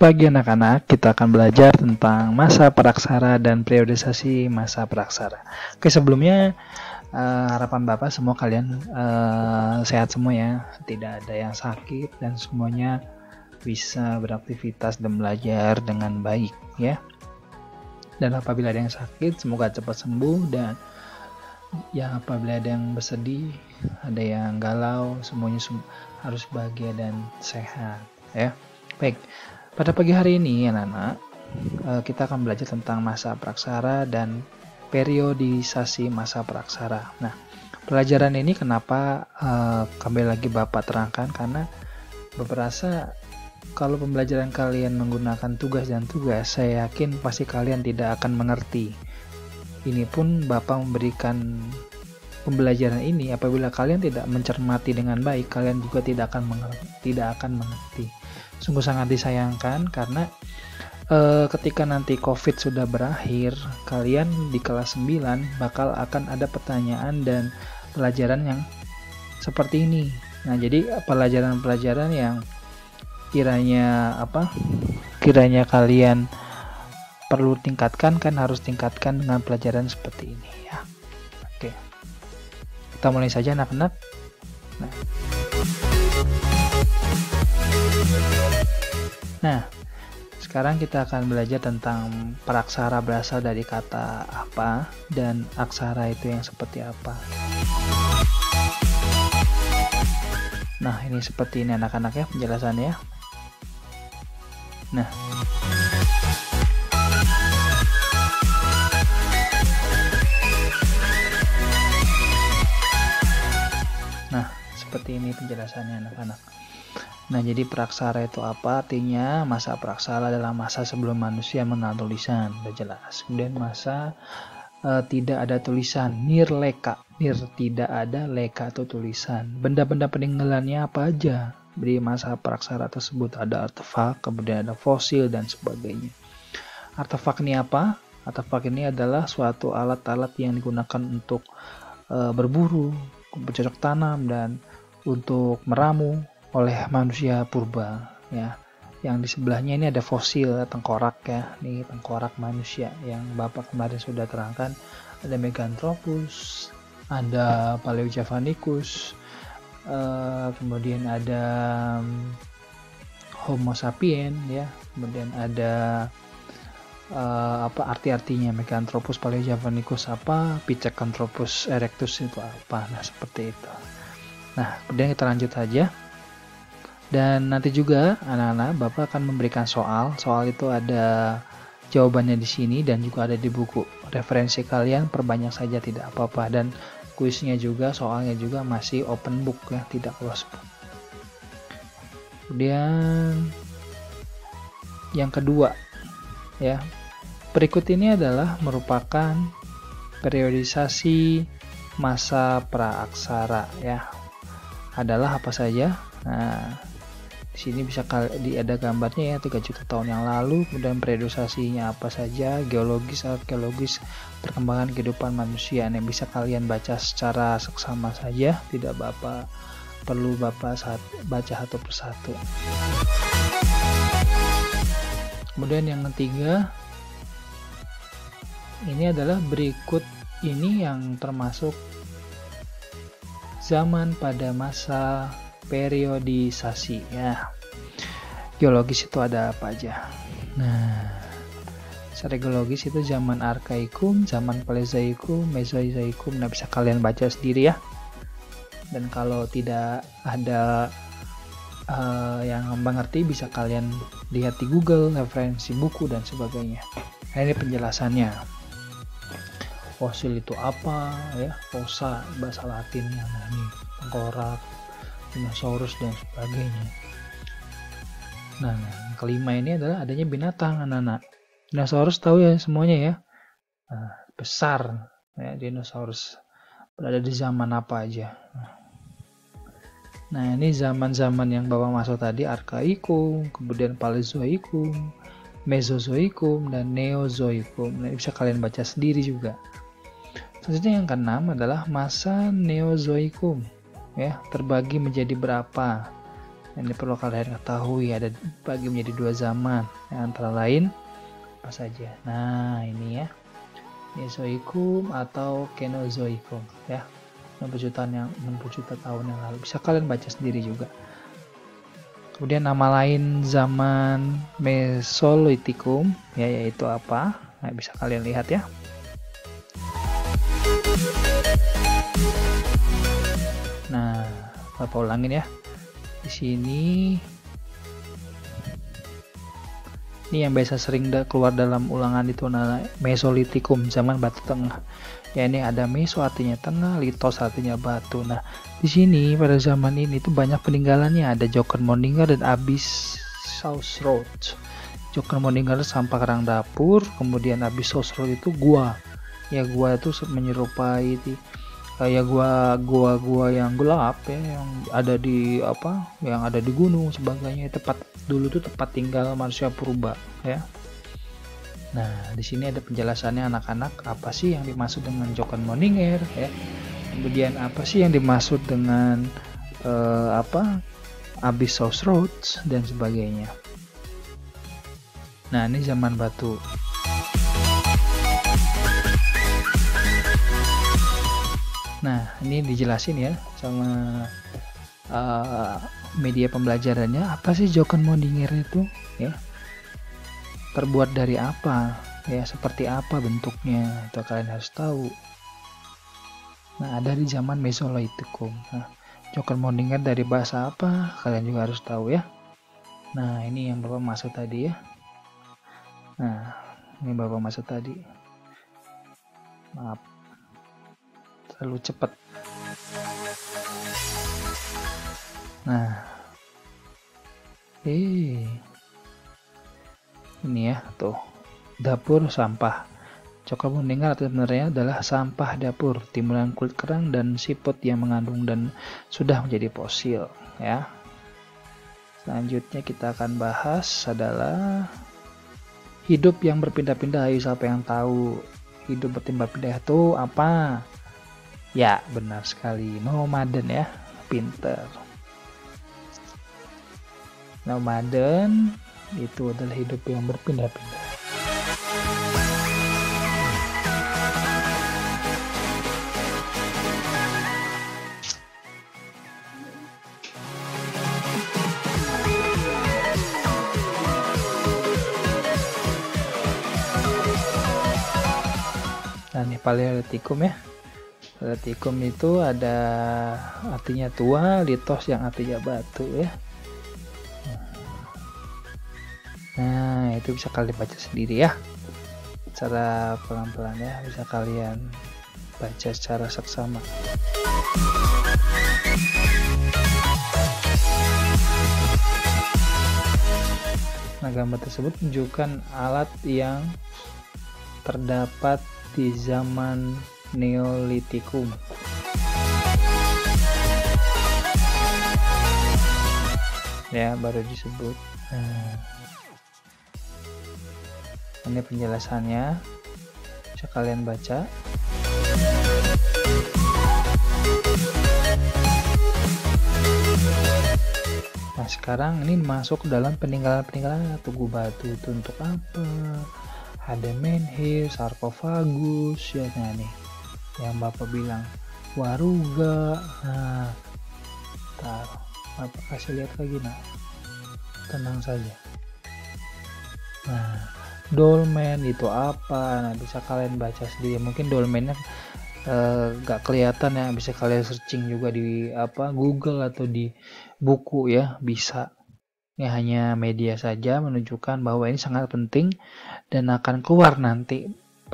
pagi anak-anak, kita akan belajar tentang masa praksara dan periodisasi masa praksara. Oke, sebelumnya harapan Bapak semua kalian sehat semua ya, tidak ada yang sakit dan semuanya bisa beraktivitas dan belajar dengan baik ya. Dan apabila ada yang sakit, semoga cepat sembuh, dan ya apabila ada yang bersedih, ada yang galau, semuanya harus bahagia dan sehat ya. Baik, pada pagi hari ini anak-anak, kita akan belajar tentang masa praksara dan periodisasi masa praksara. Nah, pelajaran ini kenapa kembali lagi Bapak terangkan, karena Bapak rasa kalau pembelajaran kalian menggunakan tugas dan tugas, saya yakin pasti kalian tidak akan mengerti. Ini pun Bapak memberikan pembelajaran ini apabila kalian tidak mencermati dengan baik, kalian juga tidak akan mengerti. Sungguh sangat disayangkan karena ketika nanti COVID sudah berakhir, kalian di kelas 9 bakal akan ada pertanyaan dan pelajaran yang seperti ini. Nah, jadi pelajaran-pelajaran yang kiranya kalian perlu tingkatkan, kan harus tingkatkan dengan pelajaran seperti ini ya. Oke. Kita mulai saja anak-anak. Nah, sekarang kita akan belajar tentang praksara berasal dari kata apa dan aksara itu yang seperti apa. Nah, ini seperti ini anak-anak ya penjelasannya. Nah, seperti ini penjelasannya anak-anak. Nah, jadi praksara itu apa? Artinya masa praksara adalah masa sebelum manusia mengenal tulisan, udah jelas. Kemudian masa tidak ada tulisan, nirleka, tidak ada leka atau tulisan. Benda-benda peninggalannya apa aja? Di masa praksara tersebut ada artefak, kemudian ada fosil dan sebagainya. Artefak ini apa? Artefak ini adalah suatu alat-alat yang digunakan untuk berburu, bercocok tanam, dan untuk meramu oleh manusia purba ya. Yang di sebelahnya ini ada fosil tengkorak ya. Ini tengkorak manusia yang Bapak kemarin sudah terangkan. Ada Meganthropus, ada Paleojavanicus, kemudian ada Homo sapien ya. Kemudian ada arti-artinya Meganthropus, Paleojavanicus apa, Pithecanthropus erectus itu apa. Nah, seperti itu. Nah, kemudian kita lanjut aja. Dan nanti juga anak-anak Bapak akan memberikan soal. Soal itu ada jawabannya di sini dan juga ada di buku. Referensi kalian perbanyak saja, tidak apa-apa. Dan kuisnya juga, soalnya juga masih open book ya, tidak close book. Kemudian yang kedua ya. Berikut ini adalah merupakan periodisasi masa praaksara ya. Adalah apa saja? Nah, di sini bisa ada gambarnya ya, 3 juta tahun yang lalu. Kemudian periodisasinya apa saja, geologis, arkeologis, perkembangan kehidupan manusia. Ini bisa kalian baca secara seksama saja, tidak perlu baca satu persatu. Kemudian yang ketiga, ini adalah berikut ini yang termasuk zaman pada masa periodisasi ya. Geologis itu ada apa aja? Nah, secara geologis itu zaman Arkaikum, zaman Paleozoikum, Mesozoikum. Nah, bisa kalian baca sendiri ya. Dan kalau tidak ada yang mengerti, bisa kalian lihat di Google, referensi buku dan sebagainya. Nah, ini penjelasannya. Fosil itu apa ya? Fossa bahasa Latinnya. Nah, ini tengkorak, dinosaurus dan sebagainya. Nah, yang kelima ini adalah adanya binatang anak-anak. Dinosaurus tahu ya semuanya ya. Nah, besar ya, dinosaurus berada di zaman apa aja. Nah, ini zaman-zaman yang Bapak masuk tadi, Arkaikum, kemudian Paleozoikum, Mesozoikum, dan Neozoikum. Nah, bisa kalian baca sendiri juga. Selanjutnya yang keenam adalah masa Neozoikum. Ya, terbagi menjadi berapa? Ini perlu kalian ketahui, ada bagi menjadi dua zaman, antara lain apa saja. Nah, ini ya, Mesozoikum atau Kenozoikum ya. 60 juta tahun yang lalu. Bisa kalian baca sendiri juga. Kemudian nama lain zaman Mesolitikum ya, yaitu apa? Nah, bisa kalian lihat ya. Nah, Bapak ulangin ya. Di sini ini yang biasa sering keluar dalam ulangan itu adalah Mesolitikum, zaman batu tengah. Ya, ini ada meso artinya tengah, litos artinya batu. Nah, di sini pada zaman ini tuh banyak peninggalannya, ada Jokermondingar dan Abyssosroth. Jokermondingar sampah kerang dapur, kemudian Abyssosroth itu gua. Ya, gua itu menyerupai kayak gua yang gelap ya, yang ada di yang ada di gunung sebagainya. Tempat dulu tuh tempat tinggal manusia purba ya. Nah, di sini ada penjelasannya anak-anak, apa sih yang dimaksud dengan Jokermondingar ya. Kemudian apa sih yang dimaksud dengan Abyssosroth dan sebagainya. Nah, ini zaman batu. Nah, ini dijelasin ya sama media pembelajarannya, apa sih Jokermondingar itu ya, terbuat dari apa ya, seperti apa bentuknya, itu kalian harus tahu. Nah, ada di zaman Mesolitikum. Nah, Jokermondingar dari bahasa apa, kalian juga harus tahu ya. Nah, ini yang Bapak maksud tadi ya. Nah, ini Bapak maksud tadi. Maaf, terlalu cepat. Nah, ini ya, tuh, dapur sampah. Jokermondingar sebenarnya adalah sampah dapur, timbulan kulit kerang dan siput yang mengandung dan sudah menjadi fosil ya. Selanjutnya kita akan bahas adalah hidup yang berpindah-pindah. Ayo, siapa yang tahu hidup berpindah-pindah itu apa? Ya, benar sekali, nomaden ya, pinter. Nomaden itu adalah hidup yang berpindah-pindah. Nah, ini Paleolitikum ya. Paleolitikum itu ada artinya tua, litos yang artinya batu ya. Nah, itu bisa kalian baca sendiri ya, secara pelan-pelan ya, bisa kalian baca secara seksama. Nah, gambar tersebut menunjukkan alat yang terdapat di zaman Neolitikum. Ya, baru disebut. Ini penjelasannya, bisa kalian baca. Nah, sekarang ini masuk dalam peninggalan-peninggalan Tugu Batu. Itu untuk apa? Ada menhir, sarkofagus ya. Nah, nih yang Bapak bilang waruga. Nah, ntar Bapak kasih lihat lagi. Nah, tenang saja. Nah, dolmen itu apa? Nah, bisa kalian baca sendiri. Mungkin dolmennya gak kelihatan ya, bisa kalian searching juga di Google atau di buku ya, bisa. Ini hanya media saja menunjukkan bahwa ini sangat penting dan akan keluar nanti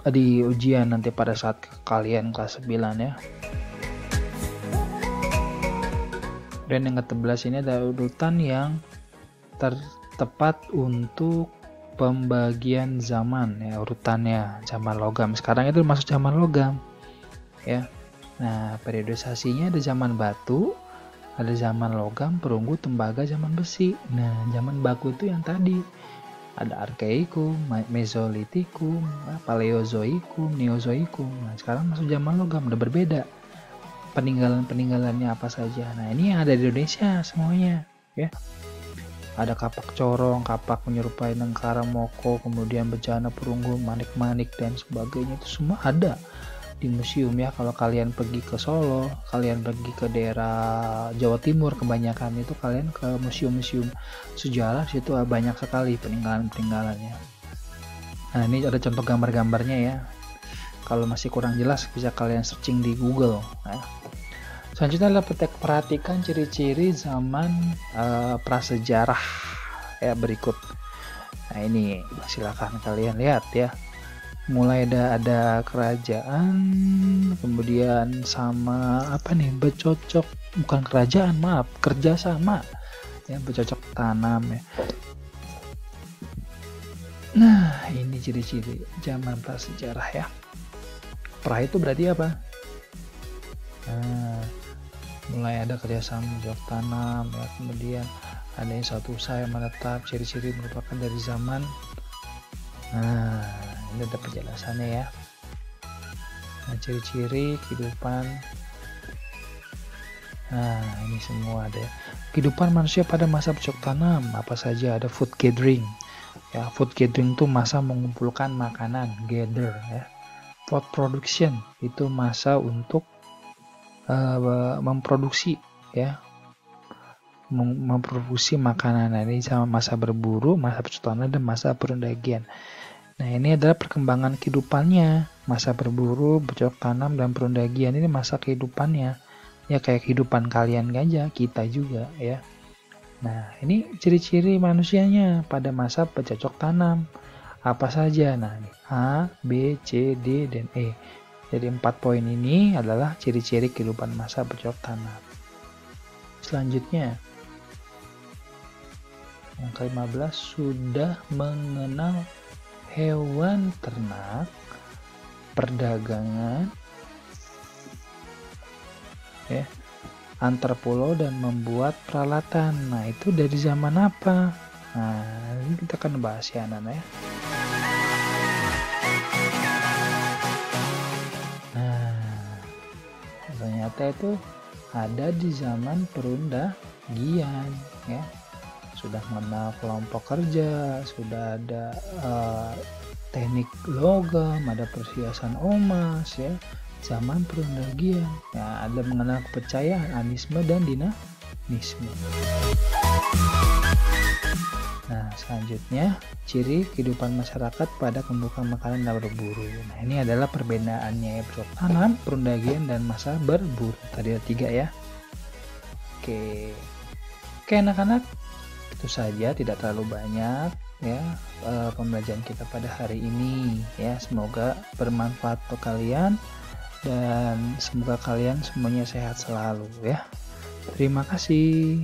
di ujian nanti pada saat kalian kelas 9 ya. Dan yang ke-11 ini ada urutan yang tepat untuk pembagian zaman ya, urutannya zaman logam. Sekarang itu masuk zaman logam ya. Nah, periodisasinya ada zaman batu, ada zaman logam, perunggu, tembaga, zaman besi. Nah, zaman baku itu yang tadi ada Arkaikum, Mesolitikum, Paleozoikum, Neozoikum. Nah, sekarang masuk zaman logam, udah berbeda peninggalan-peninggalannya apa saja. Nah, ini yang ada di Indonesia semuanya ya. Ada kapak corong, kapak menyerupai nengkara moko, kemudian bejana perunggu, manik-manik dan sebagainya, itu semua ada di museum ya. Kalau kalian pergi ke Solo, kalian pergi ke daerah Jawa Timur, kebanyakan itu kalian ke museum-museum sejarah, situ banyak sekali peninggalan-peninggalannya. Nah, ini ada contoh gambar-gambarnya ya. Kalau masih kurang jelas bisa kalian searching di Google ya. Selanjutnya adalah perhatikan ciri-ciri zaman prasejarah ya berikut. Nah, ini silakan kalian lihat ya. Mulai ada kerajaan, kemudian sama apa nih, bercocok, bukan kerajaan, maaf, kerjasama ya, bercocok tanam ya. Nah, ini ciri-ciri zaman prasejarah ya. Pra itu berarti apa? Nah, mulai ada kerjasama bercocok tanam ya, kemudian ada yang suatu usaha yang menetap, ciri-ciri merupakan dari zaman. Nah, ini ada penjelasannya ya. Nah, ciri-ciri kehidupan. Nah, ini semua ada. Kehidupan manusia pada masa bercocok tanam apa saja? Ada food gathering. Ya, food gathering itu masa mengumpulkan makanan, gather ya. Food production itu masa untuk memproduksi ya, memproduksi makanan. Nah, ini sama masa berburu, masa bercocok tanam, dan masa perundagian. Nah, ini adalah perkembangan kehidupannya. Masa berburu, bercocok tanam, dan perundagian ini masa kehidupannya. Ya kayak kehidupan kalian aja, kita juga ya. Nah, ini ciri-ciri manusianya pada masa bercocok tanam. Apa saja? Nah, A, B, C, D, dan E. Jadi 4 poin ini adalah ciri-ciri kehidupan masa bercocok tanam. Selanjutnya, yang ke-15, sudah mengenal hewan ternak, perdagangan, ya, antar pulau, dan membuat peralatan. Nah, itu dari zaman apa? Nah, ini kita akan bahas ya, Nana ya. Nah, ternyata itu ada di zaman perundagian ya. Sudah mengenal kelompok kerja, sudah ada teknik logam, ada perhiasan emas ya, zaman perundagian. Nah, ada mengenal kepercayaan, animisme, dan dinamisme. Nah, selanjutnya ciri kehidupan masyarakat pada pembukaan makanan dan berburu. Nah, ini adalah perbedaannya ya, bercocok tanam, perundagian, dan masa berburu. Tadi ada 3 ya. Oke anak-anak, itu saja, tidak terlalu banyak ya pembelajaran kita pada hari ini ya. Semoga bermanfaat untuk kalian dan semoga kalian semuanya sehat selalu ya. Terima kasih.